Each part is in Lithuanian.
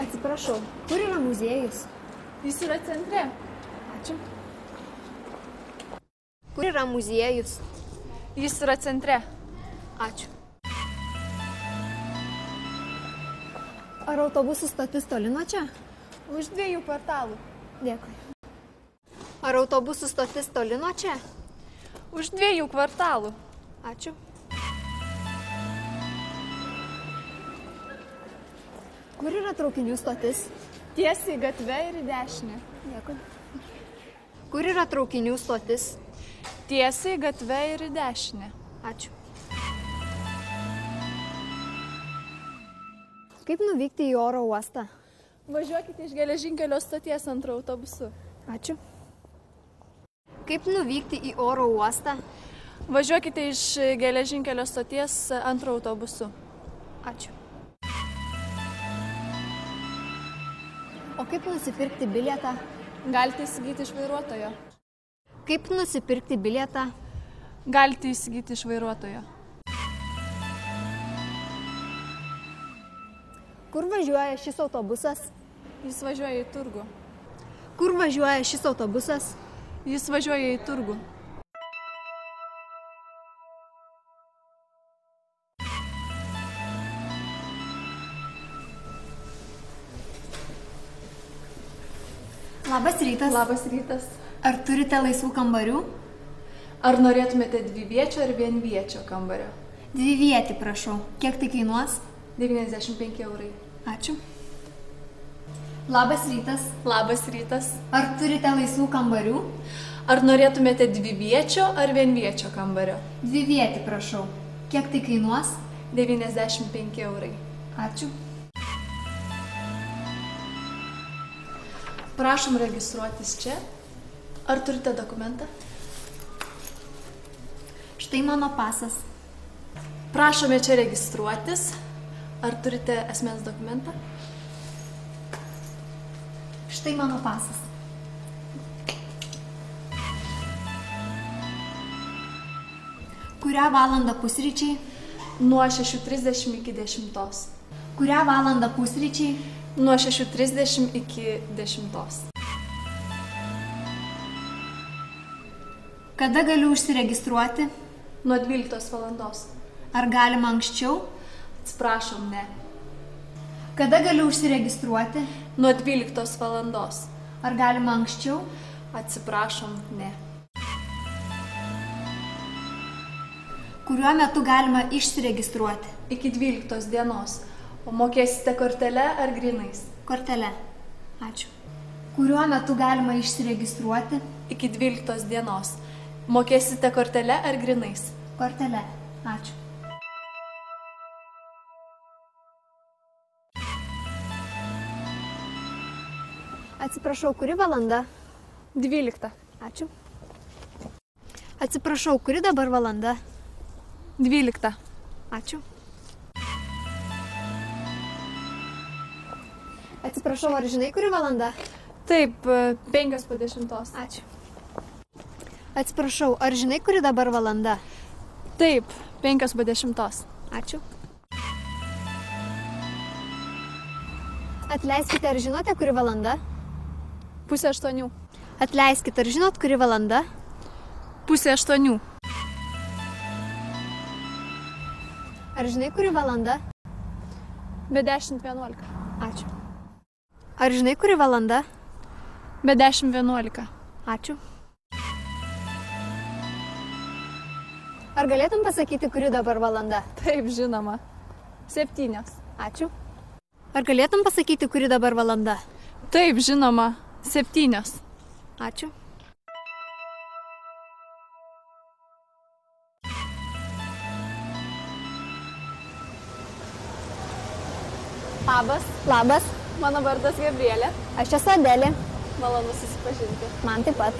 Atsiprašau, kur yra muziejus? Jis yra centre. Ačiū. Kur yra muziejus? Jis yra centre. Ačiū. Ar autobusų stotis toli nuo čia? Už 2 kvartalų. Dėkui. Ar autobusų stotis toli nuo čia? Už 2 kvartalų. Ačiū. Kur yra traukinių stotis? Tiesiai gatve ir į dešinę. Dėkui. Kur yra traukinių stotis? Tiesiai gatve ir į dešinę. Ačiū. Kaip nuvykti į oro uostą? Važiuokite iš geležinkelio stoties antru autobusu. Ačiū. Kaip nuvykti į oro uostą? Važiuokite iš geležinkelio stoties antru autobusu. Ačiū. O kaip nusipirkti bilietą? Galite įsigyti iš vairuotojo. Kaip nusipirkti bilietą? Galite įsigyti iš vairuotojo. Kur važiuoja šis autobusas? Jis važiuoja į turgų. Kur važiuoja šis autobusas? Jis važiuoja į turgų. Labas rytas. Labas rytas. Ar turite laisvų kambarių? Ar norėtumėte dviviečio ar vienviečio kambario? Dvivietį, prašau. Kiek tai kainuos? 95 eurai. Ačiū. Labas rytas. Labas rytas. Ar turite laisvų kambarių? Ar norėtumėte dviviečio ar vienviečio kambario? Dvivietį, prašau. Kiek tai kainuos? 95 eurai. Ačiū. Prašom registruotis čia. Ar turite dokumentą? Štai mano pasas. Prašome čia registruotis. Ar turite asmens dokumentą? Štai mano pasas. Kurią valandą pusryčiai? Nuo 6:30 iki 10. Kurią valandą pusryčiai? Nuo 6:30 iki 10. Kada galiu užsiregistruoti? Nuo 12 valandos. Ar galima anksčiau? Atsiprašom, ne. Kada galiu užsiregistruoti? Nuo 12 valandos. Ar galima anksčiau? Atsiprašom, ne. Kuriuo metu galima išsiregistruoti? Iki 12 dienos. O mokėsite kortele ar grynais? Kortele. Ačiū. Kuriuo metu galima išsiregistruoti? Iki 12 dienos. Mokėsite kortele ar grynais? Kortele. Ačiū. Atsiprašau, kuri valanda? 12. Ačiū. Atsiprašau, kuri dabar valanda? 12. Ačiū. Atsiprašau, ar žinai, kuri valanda? Taip, 9:50. Ačiū. Atsiprašau, ar žinai, kuri dabar valanda? Taip, 9:50. Ačiū. Atleiskite, ar žinote, kuri valanda? 7:30. Atleiskite, ar žinot, kuri valanda? 7:30. Ar žinai, kuri valanda? Be 10:11. Ačiū. Ar žinai, kuri valanda? Be 10:11. Ačiū. Ar galėtum pasakyti, kuri dabar valanda? Taip, žinoma. 7. Ačiū. Ar galėtum pasakyti, kuri dabar valanda? Taip, žinoma. 7. Ačiū. Labas. Labas. Mano vardas Gabrielė. Aš esu Adelė. Malonu susipažinti. Man taip pat.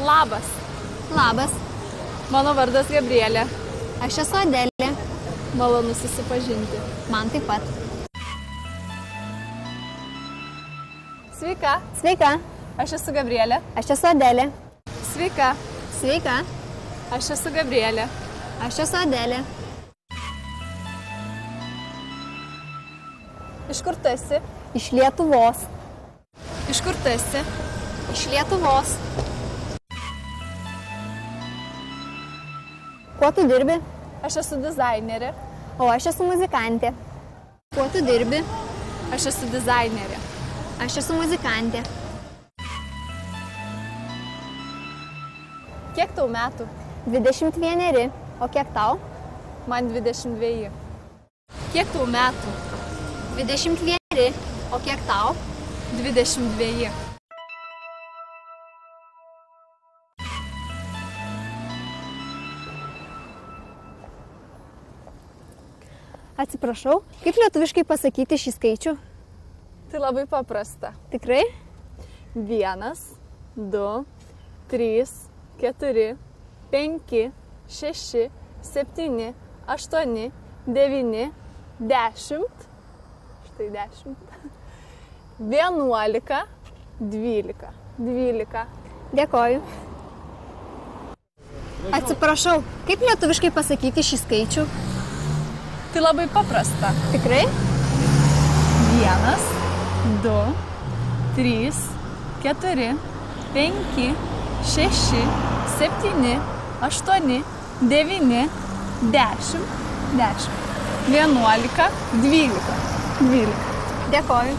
Labas. Labas. Mano vardas Gabrielė. Aš esu Adelė. Malonu susipažinti. Man taip pat. Sveika. Sveika. Aš esu Gabrielė. Aš esu Adelė. Sveika. Sveika. Aš esu Gabrielė. Aš esu Adelė. Iš kur tu esi? Iš Lietuvos. Iš kur tu esi? Iš Lietuvos. Kuo tu dirbi? Aš esu dizainerė. O aš esu muzikantė. Kuo tu dirbi? Aš esu dizainerė. Aš esu muzikantė. Kiek tau metų? 21. O kiek tau? Man 22. Kiek tau metų? 21. O kiek tau? 22. Atsiprašau, kaip lietuviškai pasakyti šį skaičių? Tai labai paprasta. Tikrai? 1, 2, 3, 4, 5, 6, 7, 8, 9, 10. Štai 10. 11, 12. 12. Dėkoju. Atsiprašau, kaip lietuviškai pasakyti šį skaičių? Tai labai paprasta. Tikrai? 1, 2, 3, 4, 5, 6, 7, 8, 9, 10, 10, 11, 12. 12. Dėkoju.